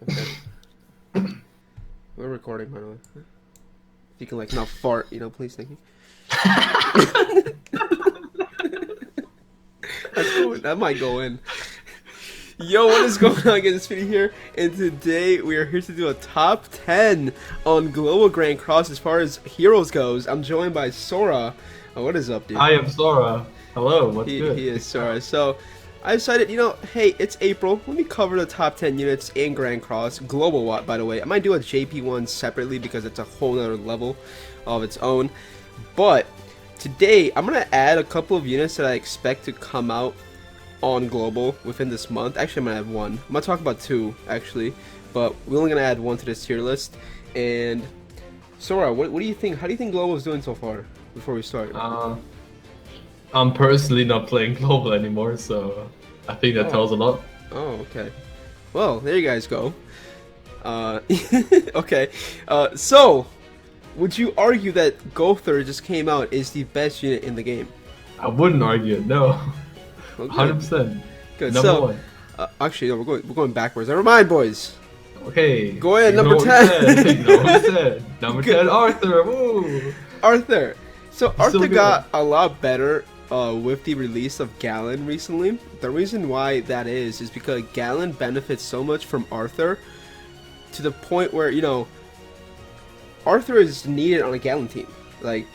Okay. We're recording, by the way. If you can, like, not fart, please, thank you. That might go in. Yo, what is going on, guys? It's Speedy here, and today we are here to do a top 10 on Global Grand Cross as far as heroes goes. I'm joined by Sora. Oh, what is up, dude? I am Sora. Hello, what's good? He is Sora. So, I decided, hey, it's April. Let me cover the top 10 units in Grand Cross. Global Watt, by the way. I might do a JP one separately because it's a whole nother level of its own. But, today, I'm going to add a couple of units that I expect to come out on Global within this month. Actually, I'm going to add one. I'm going to talk about two, actually. But we're only going to add one to this tier list. And, Sora, what do you think? How do you think Global is doing so far before we start? I'm personally not playing global anymore, so I think that tells a lot. Oh, okay. Well, there you guys go. Okay. So, would you argue that Gother just came out is the best unit in the game? I wouldn't argue it. No, Well, 100%. Good. Number So, one. Actually, no, we're going backwards. Never mind, boys. Okay. Go ahead, you number know what 10. we said. You know what we said. Number Good. 10, Arthur. Woo. Arthur. So He's still Arthur good. got a lot better with the release of Galen recently. The reason why that is because Galen benefits so much from Arthur to the point where, Arthur is needed on a Galen team. Like,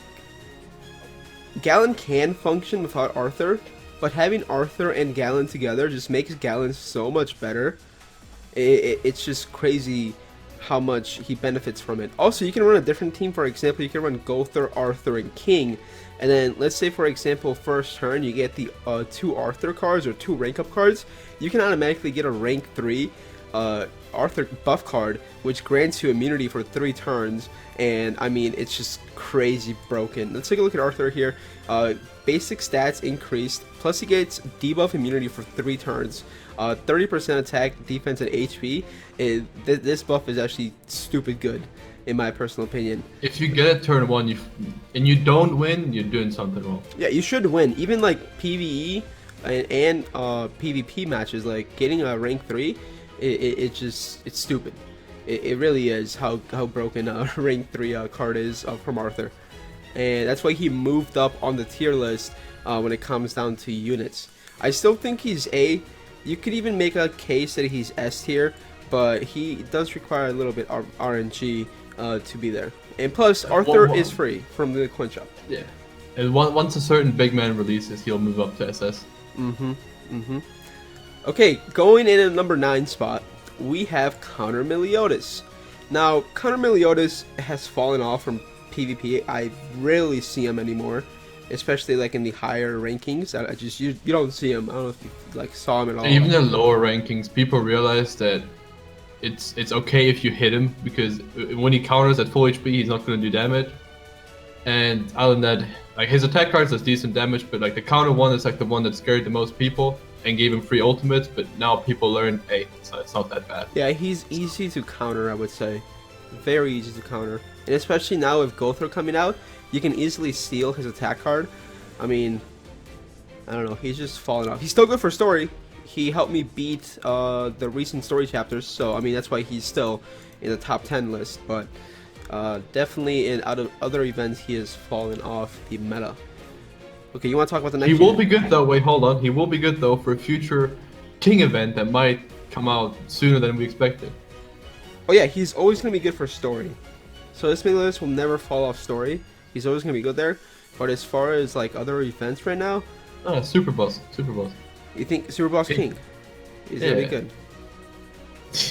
Galen can function without Arthur, but having Arthur and Galen together just makes Galen so much better. It's just crazy how much he benefits from it. Also, you can run a different team. For example, you can run Gother, Arthur, and King. And then, let's say, for example, first turn, you get the 2 Arthur cards or 2 rank up cards. You can automatically get a rank 3 Arthur buff card, which grants you immunity for 3 turns. And, I mean, it's just crazy broken. Let's take a look at Arthur here. Basic stats increased, plus he gets debuff immunity for 3 turns. 30% attack, defense, and HP. This buff is actually stupid good, in my personal opinion. If you get it turn 1 and you don't win, you're doing something wrong. Yeah, you should win. Even like PvE and PvP matches, like getting a rank 3, it's stupid. It really is how broken a rank 3 card is from Arthur. And that's why he moved up on the tier list when it comes down to units. I still think he's A. You could even make a case that he's S tier, but he does require a little bit of RNG to be there. And plus, Arthur is free from the coin shop. Yeah. And once a certain big man releases, he'll move up to SS. Okay, going in at number 9 spot, we have Conor Meliodas. Now, Conor Meliodas has fallen off from PvP. I rarely see him anymore, especially like in the higher rankings. I just you don't see him. I don't know if you like saw him at all. Even in lower rankings, people realize that it's okay if you hit him, because when he counters at full HP, he's not going to do damage. And other than that, like, his attack cards does decent damage, but like the counter one is like the one that scared the most people and gave him free ultimates. But now people learn, hey, it's not that bad. Yeah, he's easy to counter, I would say. Very easy to counter. And especially now with Gother coming out, you can easily steal his attack card. I mean, I don't know, he's just fallen off. He's still good for story. He helped me beat the recent story chapters, so I mean that's why he's still in the top 10 list. But definitely in out of other events, he has fallen off the meta. Okay, you want to talk about the next? He will be good though. Wait, hold on. He will be good though for a future King event that might come out sooner than we expected. Oh yeah, he's always gonna be good for story. So this Meliodas will never fall off story. He's always gonna be good there. But as far as like other events right now, Super Boss. you think Super Boss King is gonna be good?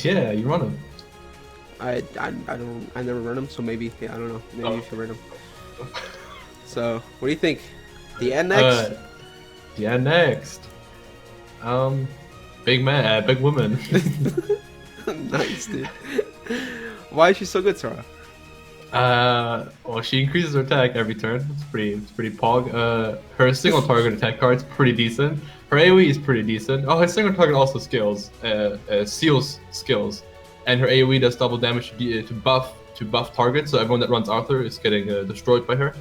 Yeah, you run him. I never run him, so maybe, yeah, I don't know. Maybe you should run him. So what do you think? The end next? Yeah, next. Big man, big woman. Nice, dude. Why is she so good, Sora? Well, she increases her attack every turn. It's pretty pog. Her single target attack card's pretty decent. Her AoE is pretty decent. Oh, her single target also seals skills, and her AoE does double damage to buff targets. So everyone that runs Arthur is getting destroyed by her.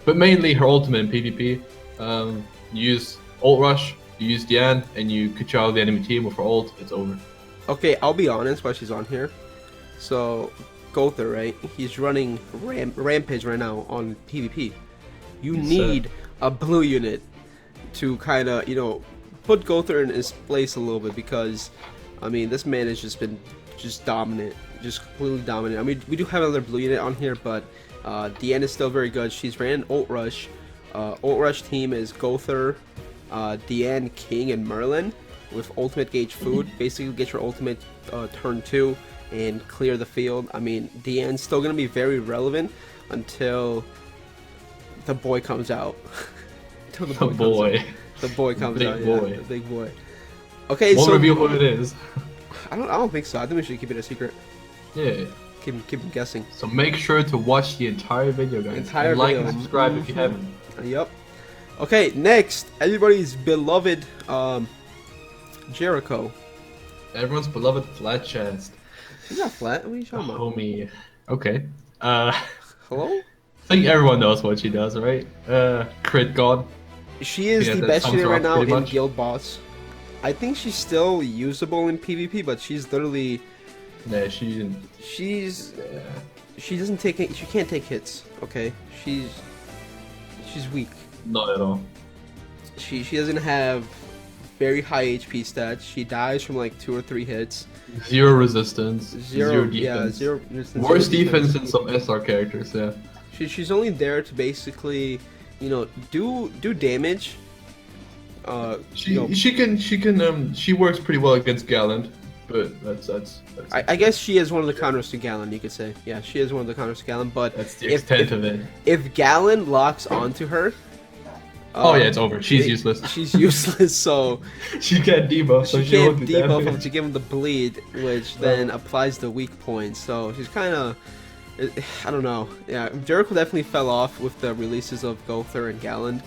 But mainly her ultimate in PvP. You use ult rush, you use Diane, and you control the enemy team with her ult. It's over. Okay, I'll be honest while she's on here. So, Gother, right? He's running Rampage right now on PvP. You Yes, sir. need a blue unit to kind of, put Gother in his place a little bit because, I mean, this man has just been just dominant, just completely dominant. I mean, we do have another blue unit on here, but Deanne is still very good. She's ran Ult Rush. Ult Rush team is Gother, Deanne, King, and Merlin with ultimate gauge food. Basically, get your ultimate turn 2 and clear the field. I mean, Deanne's still going to be very relevant until the boy comes out. Until The boy. The boy comes Big out. boy. Yeah, the big boy. Okay, Won't so reveal who it is. I don't think so. I think we should keep it a secret. Yeah. Keep him guessing. So make sure to watch the entire video, guys. Entire and like video. and subscribe if you haven't. Yep. Okay, next, everybody's beloved Jericho. Everyone's beloved flat chest. He's not flat. What are you talking about? Homie. Okay. Hello? I think everyone knows what she does, right? Crit God. She is Yeah, the that best sums unit her right up now pretty in much. Guild Boss. I think she's still usable in PvP, but she's literally Yeah, she didn't. she's Yeah. she doesn't take she can't take hits. Okay, she's weak. Not at all. She doesn't have very high HP stats. She dies from like 2 or 3 hits. Zero resistance. Zero defense. yeah, zero. Worse zero defense than some SR characters, yeah. She's only there to basically, do damage. She works pretty well against Gallant, but that's I guess she is one of the counters to Gallon, you could say. Yeah, she is one of the counters to Gallon, but that's the extent of it. if Gallon locks onto her, Oh yeah, it's over. She's useless. She's useless, so She can't debuff, so she she can't won't do debuff him damage. to give him the bleed, which then applies the weak points. So she's kind of, I don't know. Yeah, Jericho definitely fell off with the releases of Gother and Gallon,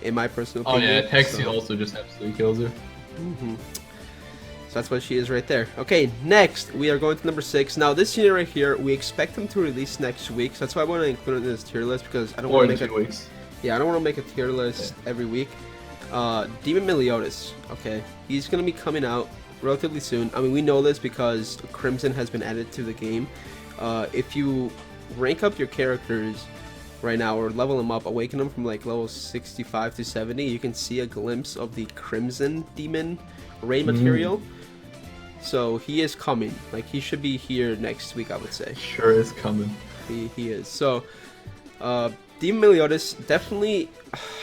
in my personal Oh opinion. yeah, Texi so. also just absolutely kills her. So that's what she is right there. Okay, next we are going to number 6. Now this unit right here, we expect them to release next week. So that's why I want to include it in this tier list because I don't Or want in to make 2 weeks. I don't want to make a tier list every week. Demon Meliodas. Okay, he's gonna be coming out relatively soon. I mean, we know this because Crimson has been added to the game. If you rank up your characters right now or level them up, awaken them from like level 65 to 70, you can see a glimpse of the Crimson Demon raid material. So he is coming. Like he should be here next week, I would say. Sure is coming. He is. So Demon Meliodas, definitely,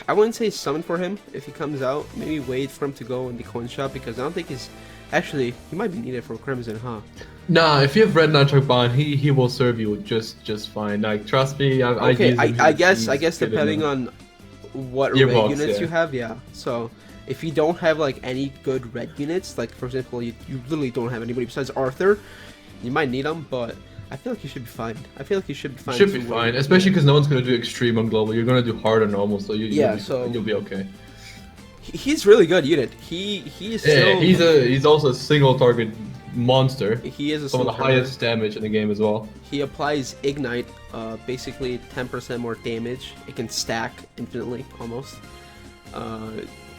I wouldn't say summon for him if he comes out. Maybe wait for him to go in the coin shop because I don't think he's... Actually, he might be needed for Crimson, huh? Nah, if you have Red Nunchuck Bond, he will serve you just fine. Like trust me, Okay, I guess get depending in. on what Your red box, units yeah. you have, yeah. So if you don't have like any good red units, like for example, you literally don't have anybody besides Arthur, you might need them, but I feel like you should be fine. I feel like you should be fine. Should be to fine, win. especially because no one's gonna do extreme on global. You're gonna do hard on normal, so you'll be okay. He's really good unit. He is Yeah, still... he's also a single target monster. He is a Some of the single target. highest damage in the game as well. He applies Ignite, basically 10% more damage. It can stack infinitely, almost.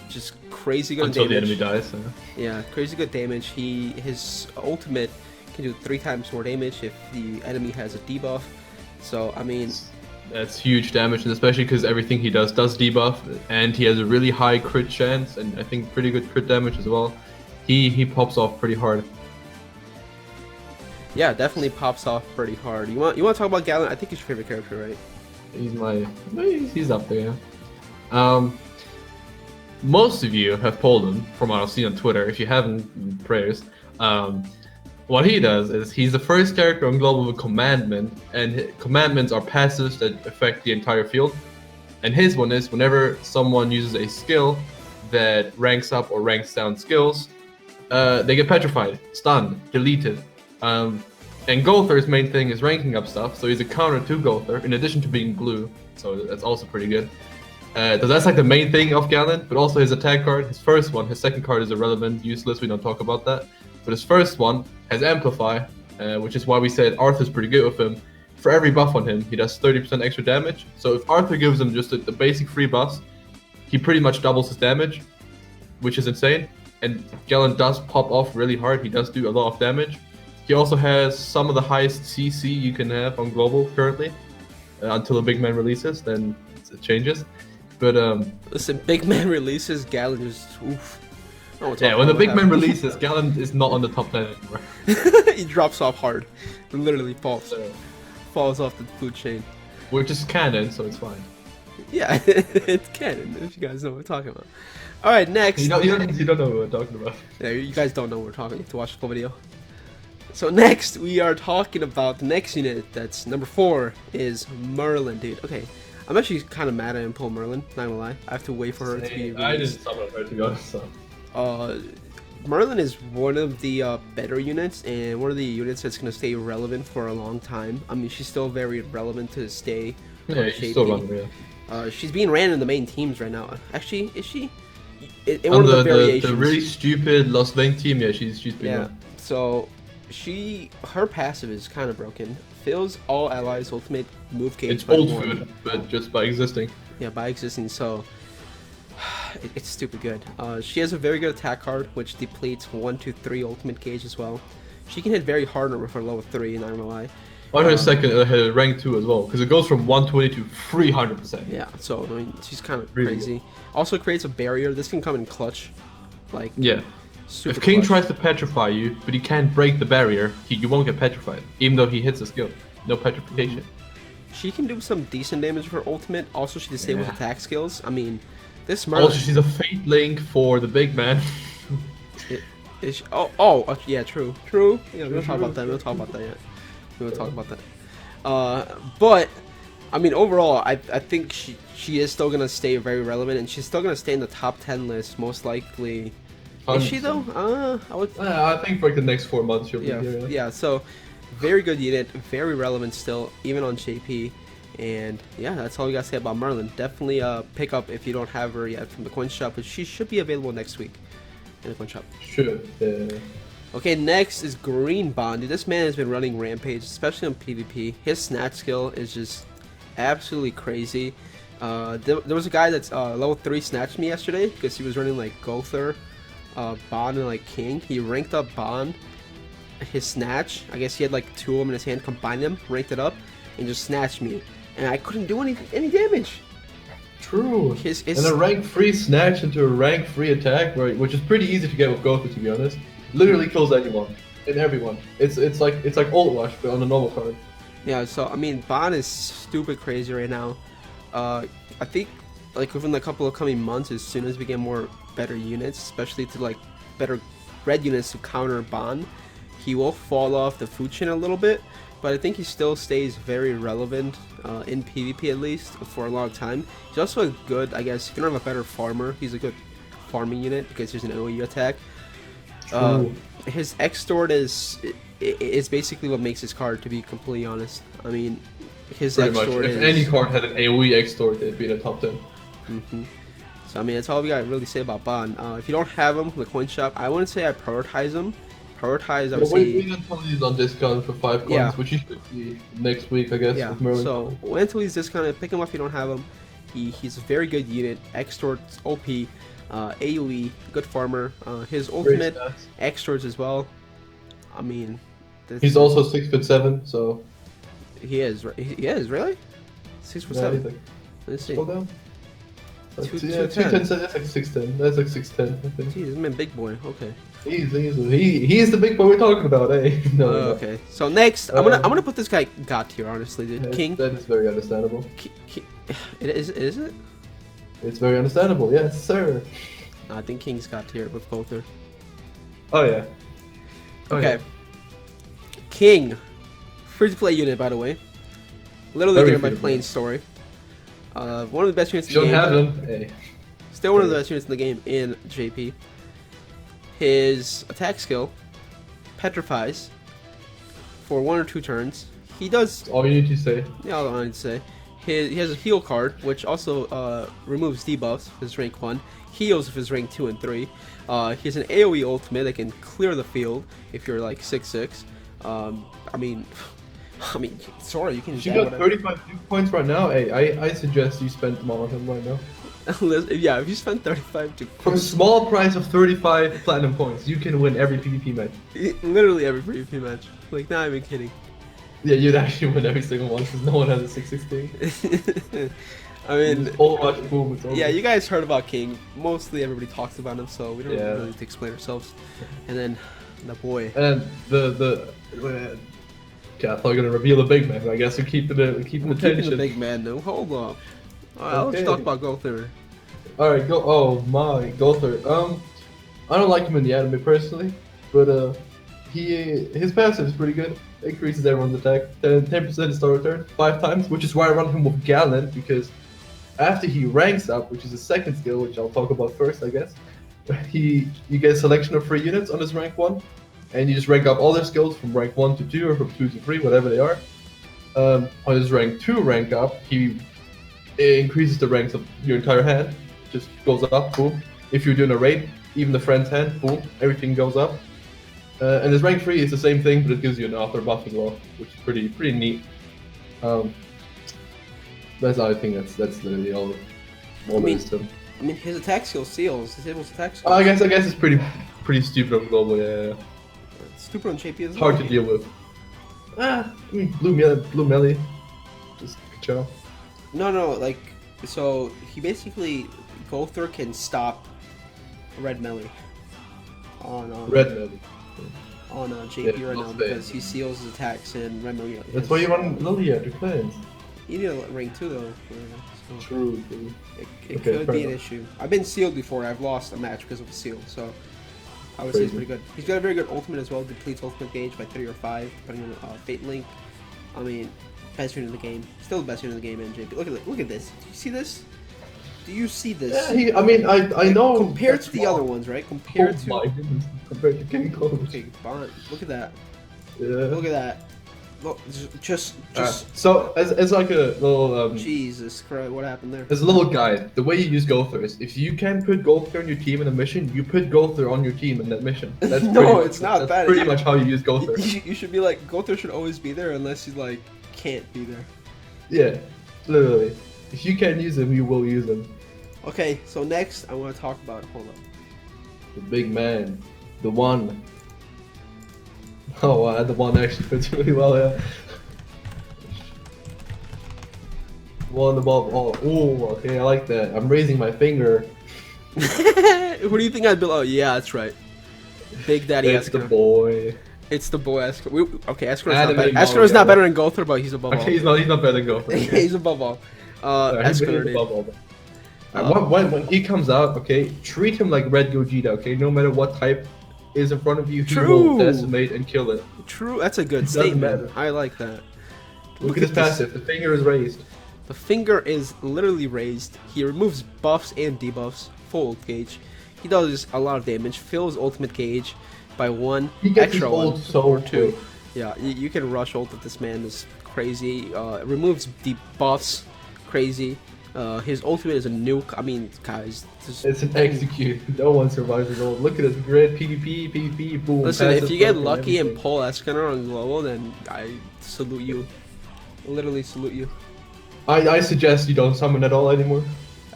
Just crazy good Until damage. the enemy dies. Yeah, crazy good damage. His ultimate can do 3 times more damage if the enemy has a debuff. So, I mean... That's huge damage, and especially because everything he does debuff, and he has a really high crit chance, and I think pretty good crit damage as well. He pops off pretty hard. Yeah, definitely pops off pretty hard. You want to talk about Gallon? I think he's your favorite character, right? He's up there. Most of you have pulled him from what I've seen on Twitter. If you haven't, prayers. What he does is he's the first character on global with commandment, and commandments are passives that affect the entire field. And his one is whenever someone uses a skill that ranks up or ranks down skills, they get petrified, stunned, deleted. And Gother's main thing is ranking up stuff, so he's a counter to Gother, in addition to being blue, so that's also pretty good. So that's like the main thing of Gallant, but also his attack card, his first one, his second card is irrelevant, useless, we don't talk about that. But his first one has Amplify, which is why we said Arthur's pretty good with him. For every buff on him, he does 30% extra damage. So if Arthur gives him just the basic free buffs, he pretty much doubles his damage, which is insane. and Galen does pop off really hard. He does do a lot of damage. He also has some of the highest CC you can have on global currently, until the big man releases, then it changes. But listen, big man releases, Galen just oof. Yeah, when the big man releases, Galen is not on the top 10 anymore. He drops off hard. It literally falls off the food chain. Which is canon, so it's fine. Yeah, it's canon, if you guys know what we're talking about. Alright, next. You don't know what we're talking about. Yeah, you guys don't know what we're talking about. You have to watch the full video. So next, we are talking about the next unit. That's number 4 is Merlin, dude. Okay, I'm actually kind of mad I didn't pull Merlin, not gonna lie. I have to wait for her to be released. I didn't summon her to go, so. Merlin is one of the better units, and one of the units that's going to stay relevant for a long time. I mean, she's still very relevant to stay. Yeah, she's still relevant, yeah. She's being ran in the main teams right now. Actually, is she? In one of the variations. The really stupid Lost Lane team, yeah, she's being run. So, her passive is kind of broken. Fills all allies' ultimate move gauge. It's old food, but just by existing. Yeah, by existing, so... It's stupid good. She has a very good attack card, which depletes 1 to 3 ultimate gauge as well. She can hit very hard with her level 3, not gonna lie. On her second, her rank 2 as well, because it goes from 120 to 300%. Yeah, so I mean, she's kind of crazy. Also creates a barrier. This can come in clutch. Like, yeah. If King tries to petrify you, but he can't break the barrier, you won't get petrified, even though he hits a skill. No petrification. She can do some decent damage with her ultimate. Also, she disables attack skills. I mean, this Merlin... Also, she's a Fate Link for the big man. Yeah, true. Yeah, we'll talk about that. We'll talk about that yet. We will talk about that. But I mean, overall, I think she is still gonna stay very relevant, and she's still gonna stay in the top 10 list most likely. Is she though? I think for like the next 4 months she'll be here. Yeah. So very good unit, very relevant still, even on JP. And yeah, that's all we gotta say about Merlin. Definitely pick up if you don't have her yet from the coin shop, but she should be available next week in the coin shop. Should. Okay, next is Green Bond. Dude, this man has been running rampage, especially on PvP. His snatch skill is just absolutely crazy. There was a guy that's level 3 snatched me yesterday because he was running like Gother, Bond, and like King. He ranked up Bond, his snatch. I guess he had like 2 of them in his hand, combined them, ranked it up, and just snatched me. And I couldn't do any damage. True. And a rank 3 snatch into a rank 3 attack, which is pretty easy to get with Gother, to be honest. Literally kills anyone and everyone. It's like Old Rush, but on a normal card. Yeah. So I mean, Bond is stupid crazy right now. I think like within a couple of coming months, as soon as we get more better units, especially to like better red units to counter Bond, he will fall off the food chain a little bit. But I think he still stays very relevant in PvP, at least for a long time. He's also a good, I guess, if you don't have a better farmer, he's a good farming unit because he's an AoE attack. His Extort is basically what makes his card, to be completely honest. I mean, his Extort is... If any card had an AoE Extort, it'd be in the top 10. So I mean, that's all we gotta really say about Bond. If you don't have him from the coin shop, I wouldn't say I prioritize him. I would say... Wait until he's on discount for 5 coins, which he should be next week, I guess, with Merlin. So wait until he's discounted, pick him up if you don't have him. He's a very good unit, Extort's OP, AoE, good farmer. His ultimate Extorts as well. I mean... He's also 6'7", so... He is, really? 6'7"? Let's see. Scroll down. 210, that's like 6'10". That's like 6'10", I think. Jeez, this man big boy, okay. He is the big boy we're talking about, eh? No, okay. So next, I'm gonna put this guy God tier, honestly, dude. King. That is very understandable. Is it? It's very understandable, yes, sir. I think King's God tier with Gother. Oh yeah. Okay. King, free to play unit, by the way. Literally getting my playing story. One of the best units in the game. Don't have them. Hey. Still one of the best units in the game in JP. His attack skill petrifies for 1 or 2 turns. He does. All you need to say. Yeah, all I need to say. He has a heal card, which also removes debuffs if his rank 1. Heals if his rank 2 and 3. He has an AoE ultimate that can clear the field if you're like 6'6". I mean, sorry, you can. She got 35 points right now. Hey, I suggest you spend them all on him right now. Yeah, if you spend 35 to For a small price of 35 platinum points, you can win every PvP match. literally every PvP match. Like, not even kidding. Yeah, you'd actually win every single one because no one has a 616. I mean, Just Overwatch, boom, it's over. yeah, you guys heard about King. Mostly everybody talks about him, so we don't Yeah. really need to explain ourselves. And then the boy. And yeah, I thought you were gonna reveal the big man. I guess we're keeping the We're tension. keeping the big man though. Hold on. Alright, let's Okay. talk about Gother. All right, go. Oh my, Gother. I don't like him in the anime personally, but his passive is pretty good. Increases everyone's attack 10% his start return 5 times, which is why I run him with Galen because after he ranks up, which is his second skill, which I'll talk about first, I guess. You get a selection of 3 units on his rank 1, and you just rank up all their skills from rank 1 to 2 or from 2 to 3, whatever they are. On his rank 2 rank up, it increases the ranks of your entire hand. Just goes up, boom. If you're doing a raid, even the friend's hand, boom, everything goes up. And his rank 3 is the same thing, but it gives you an author buff as well, which is pretty neat. I think that's literally all there is to him. I mean, his attack skill seals. Disables attack skill. I guess it's pretty stupid on global. Yeah. It's stupid on JP as It's well. hard to deal with. I mean, Blue Melly, just chill. No, like, so he basically, Gother can stop Red Melly on Red Melly. on JP Yeah, right not now bad. because he seals his attacks and Red Melly. That's why you run Lilia to cleanse. You need a rank 2 though. So True. it Okay, could fair be an enough. issue. I've been sealed before. I've lost a match because of a seal, so I would say he's Crazy. pretty good. He's got a very good ultimate as well. Depletes ultimate gauge by 3 or 5, depending on Fate Link. I mean, best unit in the game. Still the best unit in the game, in JP. Look at this. Do you see this? Do you see this? Yeah, I know. Compared that's to the wrong. other ones, right? Compared Oh to my goodness, compared to King Kong. okay, Bond. Look at that. Yeah. Look at that. Look, just So as like a little Jesus Christ, what happened there? as a little guide, the way you use Gother is if you can put Gother on your team in a mission, you put Gother on your team in that mission. That's No, pretty much- it's not that's that. pretty much how you use Gother. You should be like, Gother should always be there unless you like can't be there. Yeah, literally. If you can use him, you will use him. Okay, so next I want to talk about Holo. The big man, the one. Oh wow, the one actually fits really well, yeah. One above all. Oh, okay, I like that. I'm raising my finger. Who do you think I'd be? Oh yeah, that's right. Big Daddy It's the Escanor. boy. It's the boy Escanor. Okay, Escanor's not Anime better. model, Escanor's not yeah. better than Gother, but he's above all. Okay, he's not better than Gopher. Okay. He's above all. He's Escanor. above all. When he comes out, okay, treat him like Red Gogeta, okay? No matter what type is in front of you, he True. will decimate and kill it. True, that's a good Doesn't statement. matter. I like that. Look at his this. passive. The finger is raised. The finger is literally raised. He removes buffs and debuffs. Full ult gauge. He does a lot of damage. Fills ultimate gauge by 1 He gets extra his 1 ult so or 2. quick. Yeah, you can rush ult with this man. Is crazy. Removes debuffs. Crazy. His ultimate is a nuke. I mean, guys. It's an execute. No one survives his ult. Look at his grid. PvP. Boom. Listen, if passive, you get fucking lucky and everything. pull Escanor on global, then I salute you. Literally salute you. I suggest you don't summon at all anymore.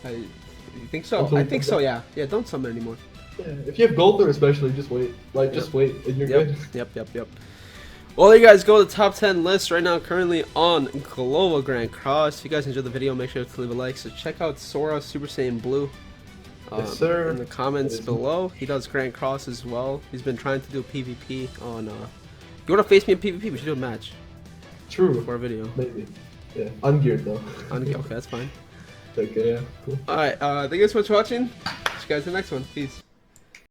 You think so? Until I he think comes so. up. Yeah. Yeah. Don't summon anymore. Yeah, if you have Gother especially, just wait. Like, just wait, and you're good. Yep. Well, there you guys go. The top 10 list right now, currently on Global Grand Cross. If you guys enjoyed the video, make sure to leave a like. So check out Sora Super Saiyan Blue. Yes, sir. In the comments Yes. below, he does Grand Cross as well. He's been trying to do PvP on. You want to face me in PvP? We should do a match True. for a video. Maybe. Yeah. Ungeared though. Okay, that's fine. Okay, yeah. Cool. All right. Thank you guys so much for watching. See you guys in the next one. Peace.